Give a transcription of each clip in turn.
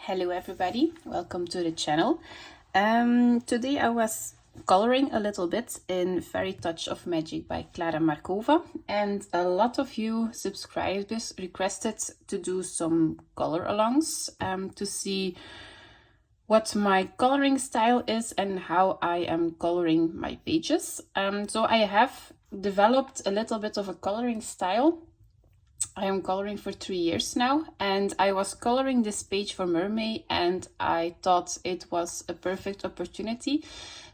Hello everybody, welcome to the channel. Today I was coloring a little bit in Fairy Touch of Magic by Clara Markova, and a lot of you subscribers requested to do some color alongs to see what my coloring style is and how I am coloring my pages. So I have developed a little bit of a coloring style. I am coloring for 3 years now, and I was coloring this page for Mermaid, and I thought it was a perfect opportunity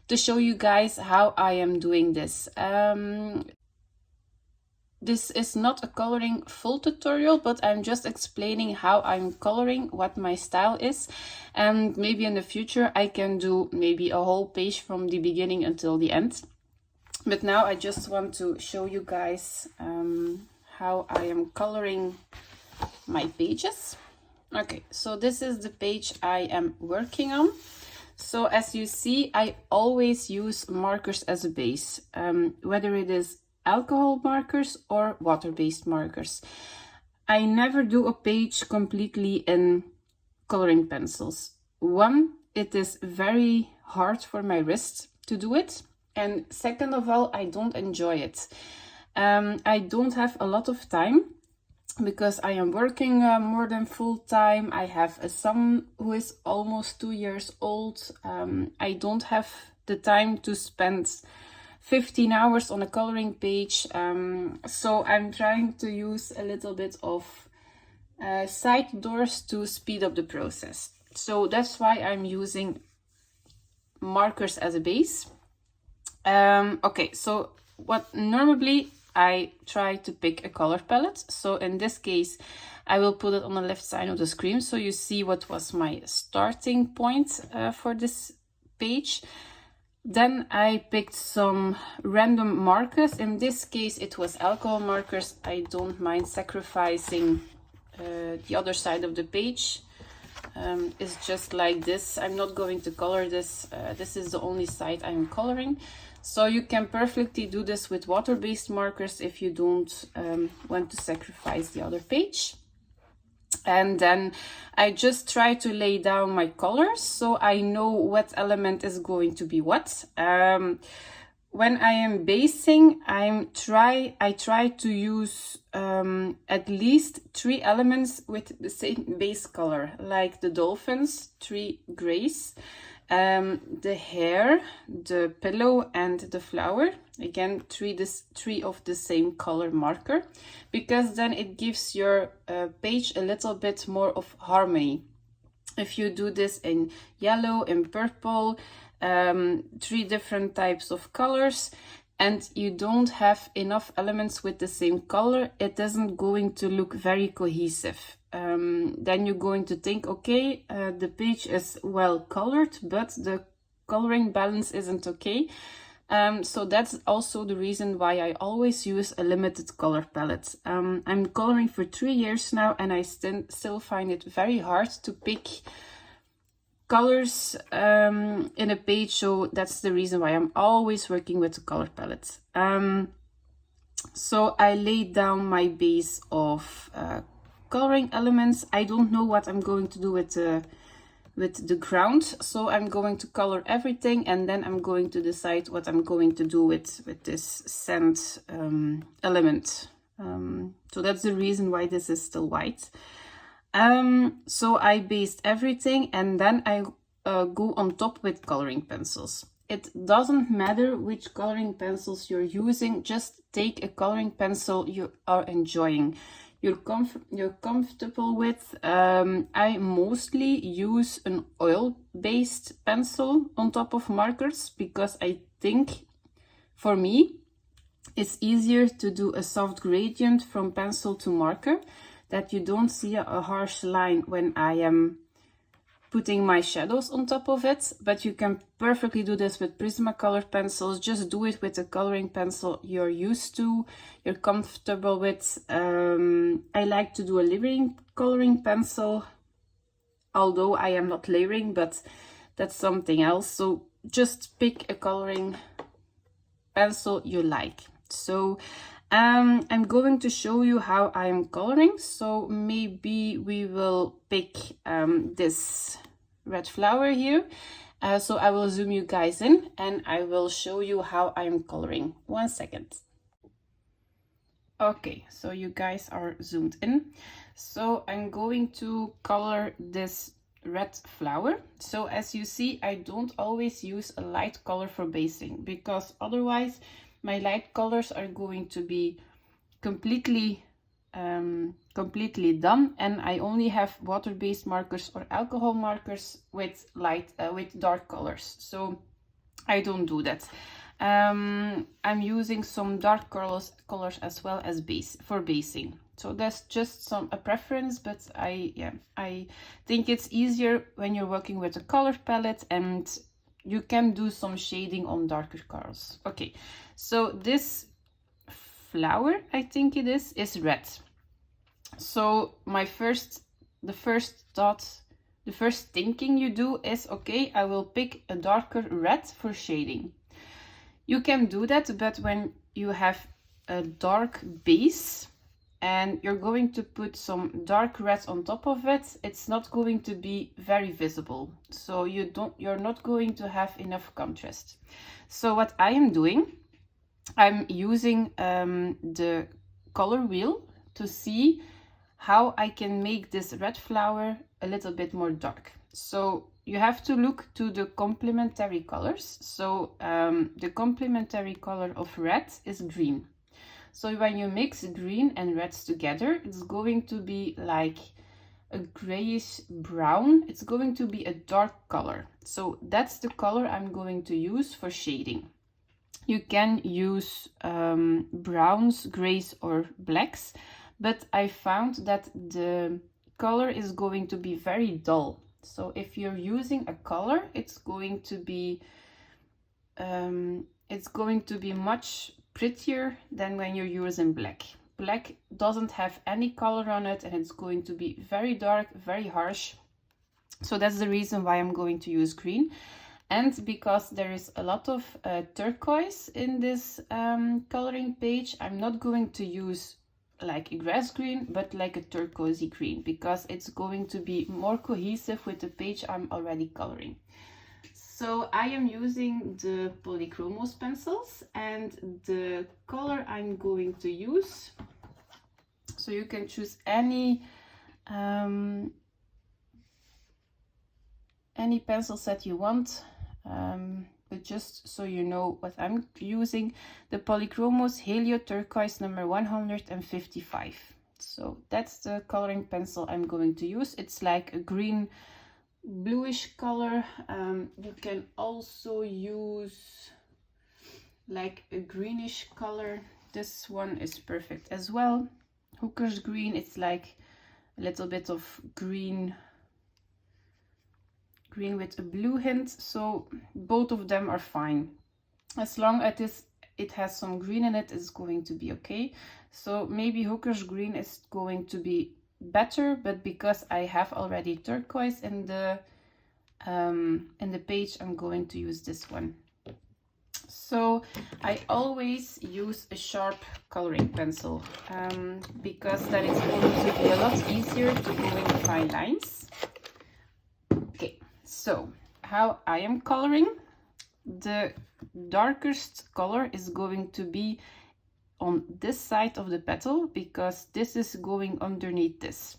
to show you guys how I am doing this. This is not a coloring full tutorial, but I'm just explaining how I'm coloring, what my style is, and maybe in the future I can do maybe a whole page from the beginning until the end. But now I just want to show you guys how I am coloring my pages. Okay, so this is the page I am working on. So as you see, I always use markers as a base, whether it is alcohol markers or water-based markers. I never do a page completely in coloring pencils. One, it is very hard for my wrist to do it. And second of all, I don't enjoy it. I don't have a lot of time because I am working more than full time. I have a son who is almost 2 years old. I don't have the time to spend 15 hours on a coloring page. So I'm trying to use a little bit of side doors to speed up the process. So that's why I'm using markers as a base. Okay, so what normally I try to pick a color palette. So in this case, I will put it on the left side of the screen so you see what was my starting point for this page. Then I picked some random markers. In this case, it was alcohol markers. I don't mind sacrificing the other side of the page. It's just like this. I'm not going to color this. This is the only side I'm coloring. So you can perfectly do this with water-based markers if you don't want to sacrifice the other page. And then I just try to lay down my colors so I know what element is going to be what. When I am basing, I try to use at least 3 elements with the same base color, like the dolphins, 3 grays. The hair, the pillow, and the flower. Again, 3 of the same color marker, because then it gives your page a little bit more of harmony. If you do this in yellow, in purple, 3 different types of colors, and you don't have enough elements with the same color, it isn't going to look very cohesive. Then you're going to think, okay, the page is well colored, but the coloring balance isn't okay. So that's also the reason why I always use a limited color palette. I'm coloring for 3 years now, and I still find it very hard to pick colors in a page, so that's the reason why I'm always working with the color palette. So I laid down my base of coloring elements. I don't know what I'm going to do with the ground, so I'm going to color everything, and then I'm going to decide what I'm going to do with this sand element. So that's the reason why this is still white. So I based everything, and then I go on top with coloring pencils. It doesn't matter which coloring pencils you're using, just take a coloring pencil you are enjoying, you're comfortable with. I mostly use an oil-based pencil on top of markers, because I think for me it's easier to do a soft gradient from pencil to marker, that you don't see a harsh line when I am putting my shadows on top of it. But you can perfectly do this with Prismacolor pencils. Just do it with a coloring pencil you're used to, you're comfortable with. I like to do a layering coloring pencil, although I am not layering, but that's something else. So just pick a coloring pencil you like. So I'm going to show you how I'm coloring. So maybe we will pick this red flower here. So I will zoom you guys in and I will show you how I'm coloring. 1 second. Okay, so you guys are zoomed in. So I'm going to color this red flower. So as you see, I don't always use a light color for basing, because otherwise my light colors are going to be completely done, and I only have water-based markers or alcohol markers with dark colors. So I don't do that. I'm using some dark colors as well as for basing. So that's just a preference, but I think it's easier when you're working with a color palette and you can do some shading on darker colors. Okay, so this flower, I think it is red. So the first thinking you do is, okay, I will pick a darker red for shading. You can do that, but when you have a dark base and you're going to put some dark red on top of it, it's not going to be very visible. So you're not going to have enough contrast. So what I am doing, I'm using the color wheel to see how I can make this red flower a little bit more dark. So you have to look to the complementary colors. So the complementary color of red is green. So when you mix green and reds together, it's going to be like a grayish brown. It's going to be a dark color. So that's the color I'm going to use for shading. You can use browns, grays, or blacks, but I found that the color is going to be very dull. So if you're using a color, it's going to be much prettier than when you're using black. Black doesn't have any color on it and it's going to be very dark, very harsh. So that's the reason why I'm going to use green. And because there is a lot of turquoise in this coloring page, I'm not going to use like a grass green, but like a turquoisey green, because it's going to be more cohesive with the page I'm already coloring. So I am using the polychromos pencils and the color I'm going to use. So you can choose any pencil set you want. But just so you know what I'm using, the Polychromos Helio Turquoise number 155. So that's the coloring pencil I'm going to use. It's like a green bluish color. You can also use like a greenish color. This one is perfect as well. Hooker's green, it's like a little bit of green with a blue hint, so both of them are fine. As long as it has some green in it, it's going to be okay. So maybe Hooker's green is going to be better, but because I have already turquoise in the page, I'm going to use this one. So I always use a sharp coloring pencil because then it's going to be a lot easier to go in the fine lines. Okay. So how I am coloring, the darkest color is going to be on this side of the petal because this is going underneath this.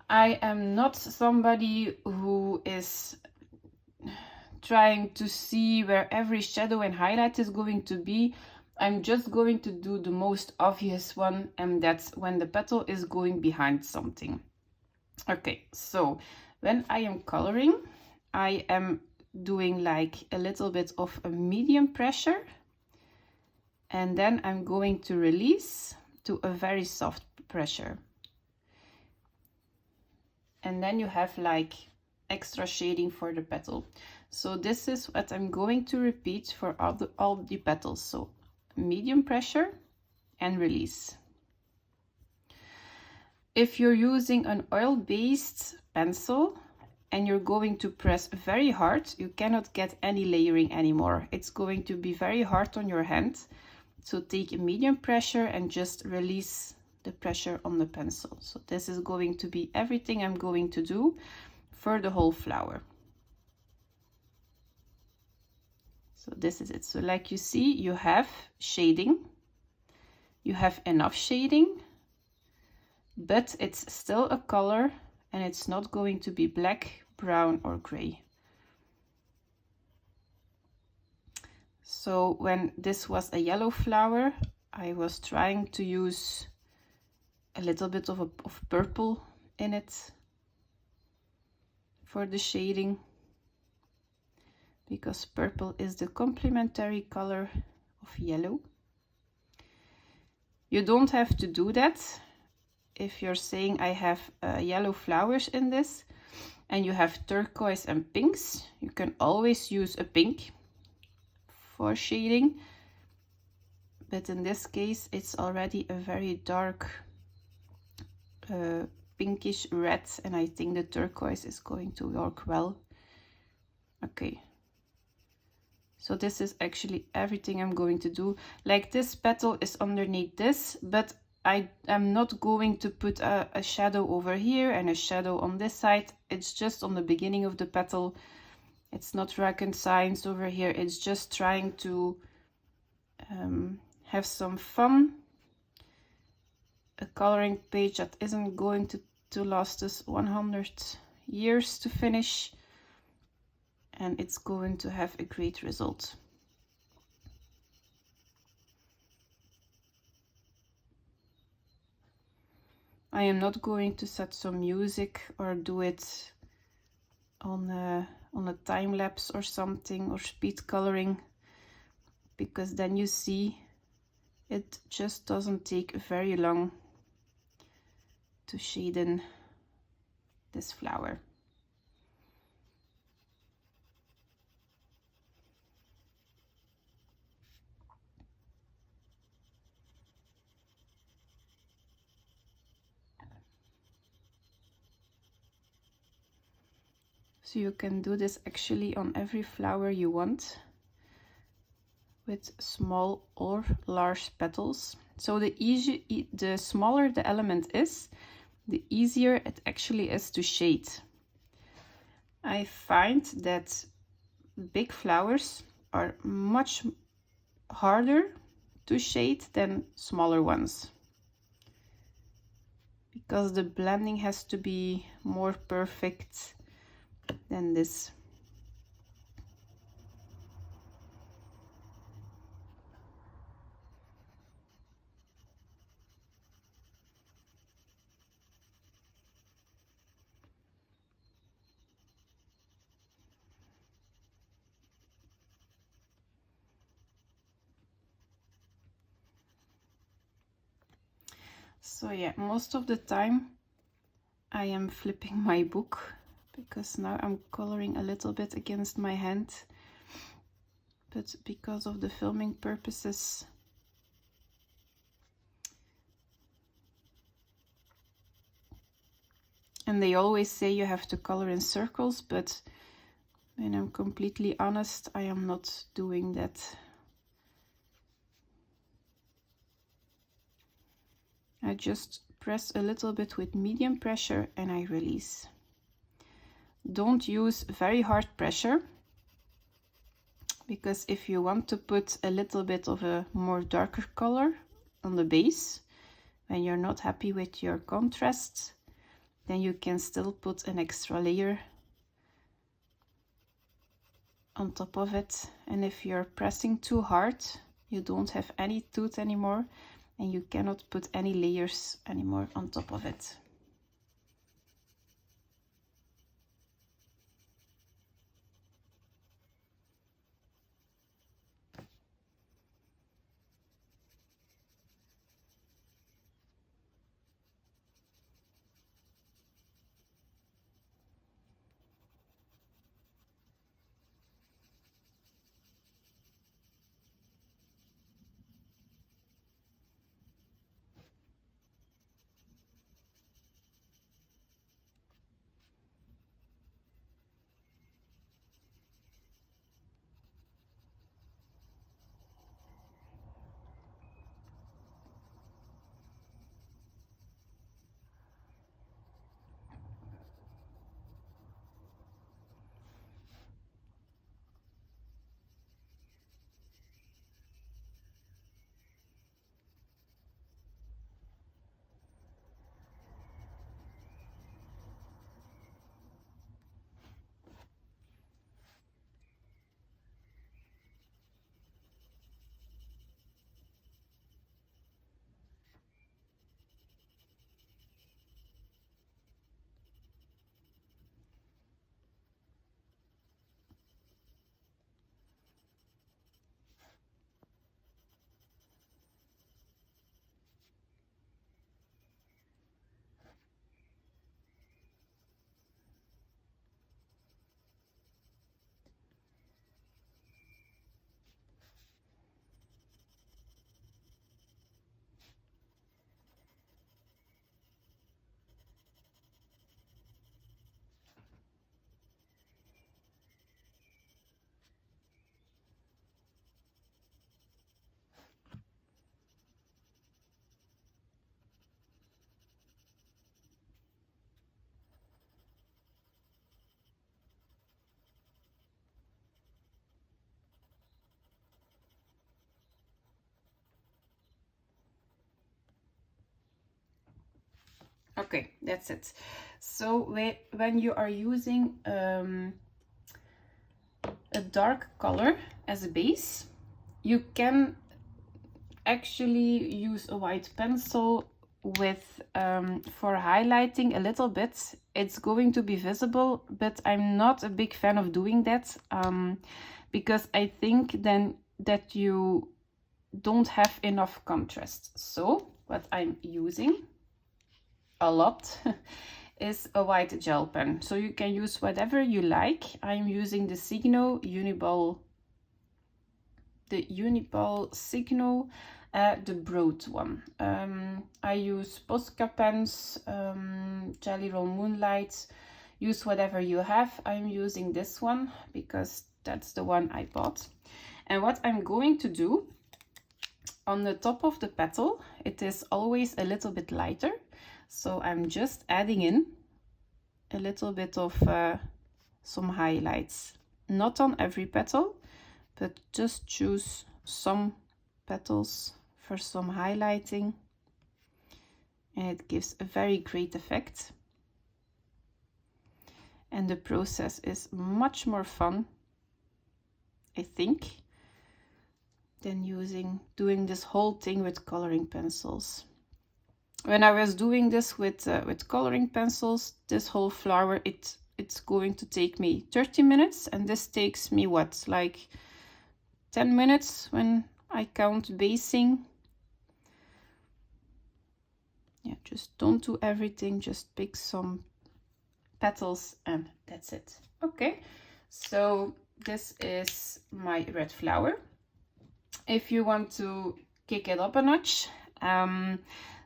I am not somebody who is trying to see where every shadow and highlight is going to be. I'm just going to do the most obvious one, and that's when the petal is going behind something. Okay, so when I am coloring, I am doing like a little bit of a medium pressure, and then I'm going to release to a very soft pressure. And then you have like extra shading for the petal. So this is what I'm going to repeat for all the petals. So medium pressure and release. If you're using an oil-based pencil and you're going to press very hard, you cannot get any layering anymore. It's going to be very hard on your hand So take a medium pressure and just release the pressure on the pencil. So this is going to be everything I'm going to do for the whole flower. So this is it. So like you see, you have shading, you have enough shading, but it's still a color and it's not going to be black, brown or gray. So when this was a yellow flower, I was trying to use a little bit of purple in it for the shading, because purple is the complementary color of yellow. You don't have to do that. If you're saying I have yellow flowers in this and you have turquoise and pinks, you can always use a pink for shading. But in this case, it's already a very dark pinkish red, and I think the turquoise is going to work well. Okay. So this is actually everything I'm going to do. Like this petal is underneath this, but I am not going to put a shadow over here and a shadow on this side. It's just on the beginning of the petal. It's not rocket science over here. It's just trying to have some fun. A coloring page that isn't going to last us 100 years to finish. And it's going to have a great result. I am not going to set some music or do it on a time lapse or something, or speed coloring, because then you see it just doesn't take very long to shade in this flower. So you can do this actually on every flower you want, with small or large petals. So the smaller the element is, the easier it actually is to shade. I find that big flowers are much harder to shade than smaller ones, because the blending has to be more perfect than this. So yeah, most of the time I am flipping my book, because now I'm coloring a little bit against my hand, but because of the filming purposes, and they always say you have to color in circles, but when I'm completely honest, I am not doing that. I just press a little bit with medium pressure and I release. Don't use very hard pressure, because if you want to put a little bit of a more darker color on the base, when you're not happy with your contrast, then you can still put an extra layer on top of it. And if you're pressing too hard, you don't have any tooth anymore, and you cannot put any layers anymore on top of it. Okay, that's it. So when you are using a dark color as a base, you can actually use a white pencil with for highlighting a little bit. It's going to be visible, but I'm not a big fan of doing that because I think then that you don't have enough contrast. So what I'm using a lot is a white gel pen. So you can use whatever you like. I'm using the Signo Uniball, Signo, the broad one. I use Posca pens, Jelly Roll Moonlight. Use whatever you have. I'm using this one because that's the one I bought. And what I'm going to do on the top of the petal, it is always a little bit lighter. So I'm just adding in a little bit of some highlights. Not on every petal, but just choose some petals for some highlighting. And it gives a very great effect. And the process is much more fun, I think, than doing this whole thing with coloring pencils. When I was doing this with coloring pencils, this whole flower, it's going to take me 30 minutes, and this takes me what, like 10 minutes when I count basing. Yeah, just don't do everything, just pick some petals and that's it. Okay, so this is my red flower. If you want to kick it up a notch,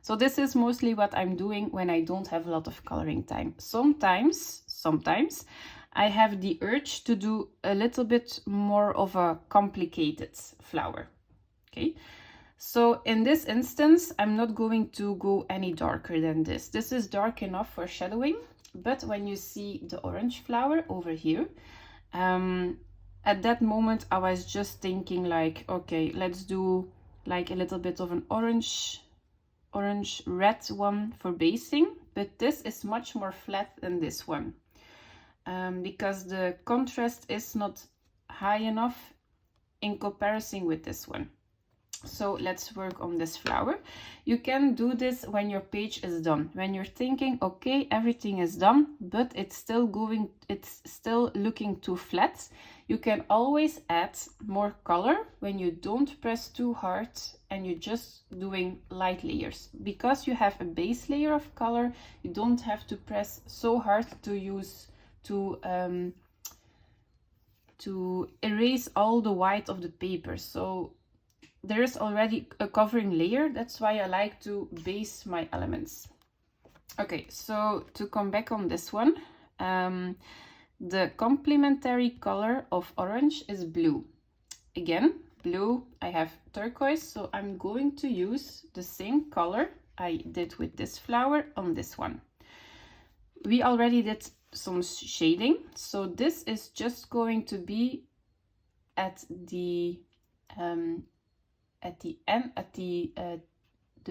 so this is mostly what I'm doing when I don't have a lot of coloring time. Sometimes I have the urge to do a little bit more of a complicated flower. Okay, so in this instance, I'm not going to go any darker than this. This is dark enough for shadowing, but when you see the orange flower over here, at that moment I was just thinking like, okay, let's do like a little bit of an orange red one for basing, but this is much more flat than this one because the contrast is not high enough in comparison with this one. So let's work on this flower. You can do this when your page is done, when you're thinking, okay, everything is done, but it's still looking too flat. You can always add more color when you don't press too hard and you're just doing light layers. Because you have a base layer of color, you don't have to press so hard to erase all the white of the paper. So there is already a covering layer. That's why I like to base my elements. Okay, so to come back on this one, the complementary color of orange is blue. Again, blue, I have turquoise, so I'm going to use the same color I did with this flower on this one. We already did some shading, so this is just going to be at the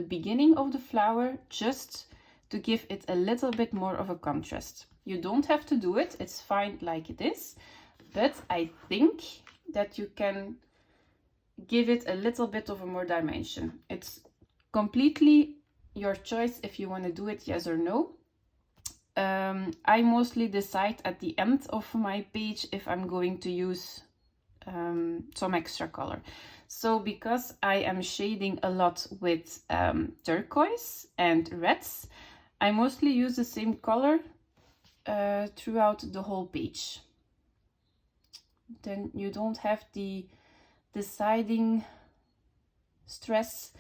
beginning of the flower, just to give it a little bit more of a contrast. You don't have to do it, it's fine like it is, but I think that you can give it a little bit of a more dimension. It's completely your choice if you want to do it, yes or no. I mostly decide at the end of my page if I'm going to use some extra color. So because I am shading a lot with turquoise and reds, I mostly use the same color throughout the whole page. Then you don't have the deciding stress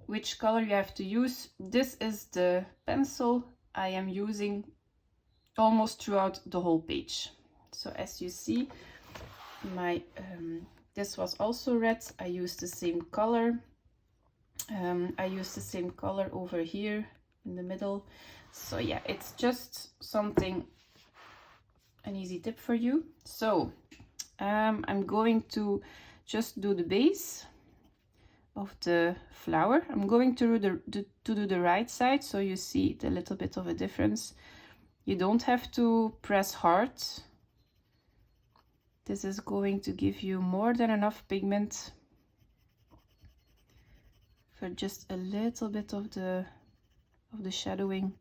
which color you have to use. This is the pencil I am using almost throughout the whole page. So as you see, my this was also red. I used the same color. I used the same color over here in the middle. So yeah, it's just something, an easy tip for you. So I'm going to just do the base of the flower. I'm going to do the right side, so you see the little bit of a difference. You don't have to press hard. This is going to give you more than enough pigment for just a little bit of the shadowing.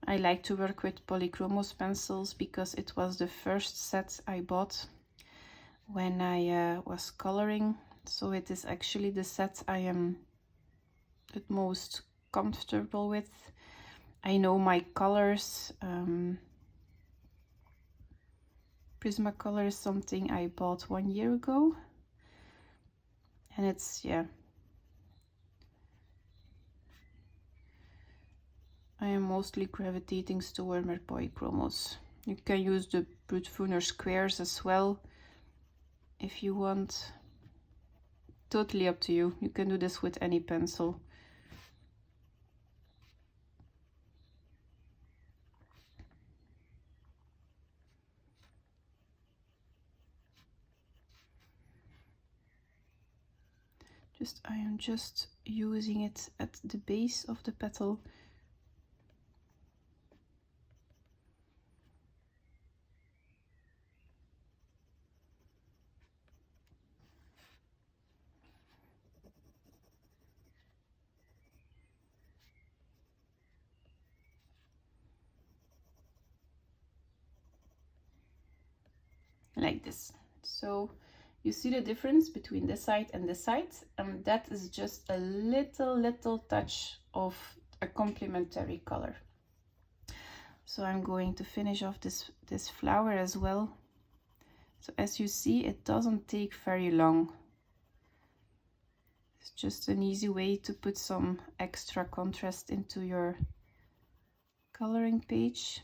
I like to work with Polychromos pencils because it was the first set I bought when I was coloring. So it is actually the set I am the most comfortable with. I know my colors. Prismacolor is something I bought 1 year ago. And it's, yeah. I am mostly gravitating toward my Polychromos. You can use the Brute Funer squares as well if you want. Totally up to you. You can do this with any pencil. I am just using it at the base of the petal. Like this. So you see the difference between this side and this side, and that is just a little touch of a complementary color. So I'm going to finish off this flower as well. So as you see, it doesn't take very long. It's just an easy way to put some extra contrast into your coloring page.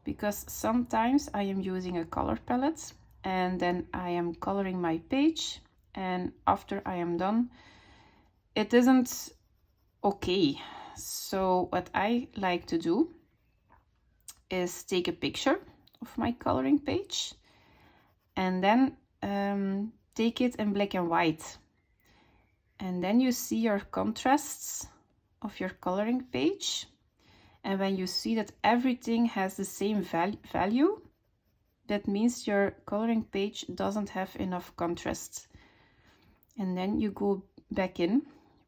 Because sometimes I am using a color palette and then I am coloring my page, and after I am done, it isn't okay. So what I like to do is take a picture of my coloring page and then take it in black and white. And then you see your contrasts of your coloring page. And when you see that everything has the same value, that means your coloring page doesn't have enough contrast. And then you go back in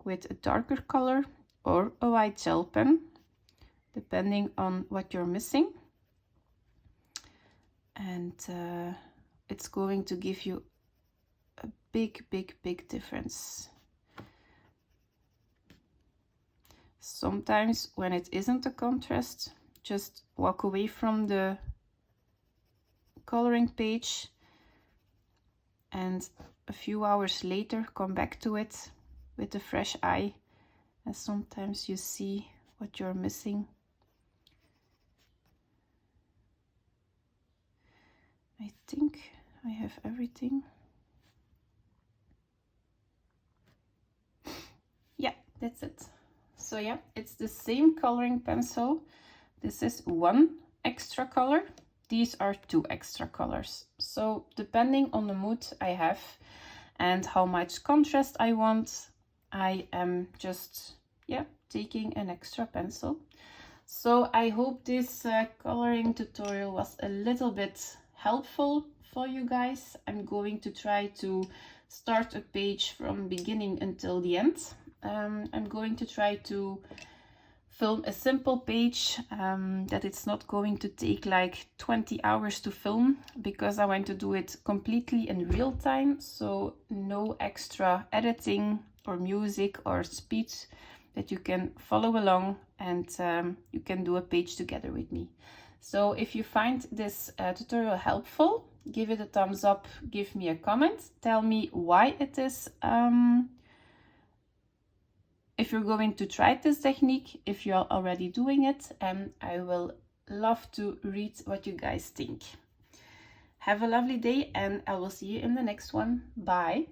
with a darker color or a white gel pen, depending on what you're missing. And it's going to give you a big difference. Sometimes when it isn't a contrast, just walk away from the coloring page and a few hours later come back to it with a fresh eye, and sometimes you see what you're missing. I think I have everything. Yeah, that's it. So yeah, it's the same coloring pencil. This is one extra color. These are 2 extra colors. So depending on the mood I have and how much contrast I want, I am just, yeah, taking an extra pencil. So I hope this coloring tutorial was a little bit helpful for you guys. I'm going to try to start a page from beginning until the end. I'm going to try to film a simple page that it's not going to take like 20 hours to film, because I want to do it completely in real time, so no extra editing or music or speech, that you can follow along and you can do a page together with me. So if you find this tutorial helpful, give it a thumbs up, give me a comment, tell me why it is. If you're going to try this technique, if you're already doing it, and I will love to read what you guys think. Have a lovely day, and I will see you in the next one. Bye.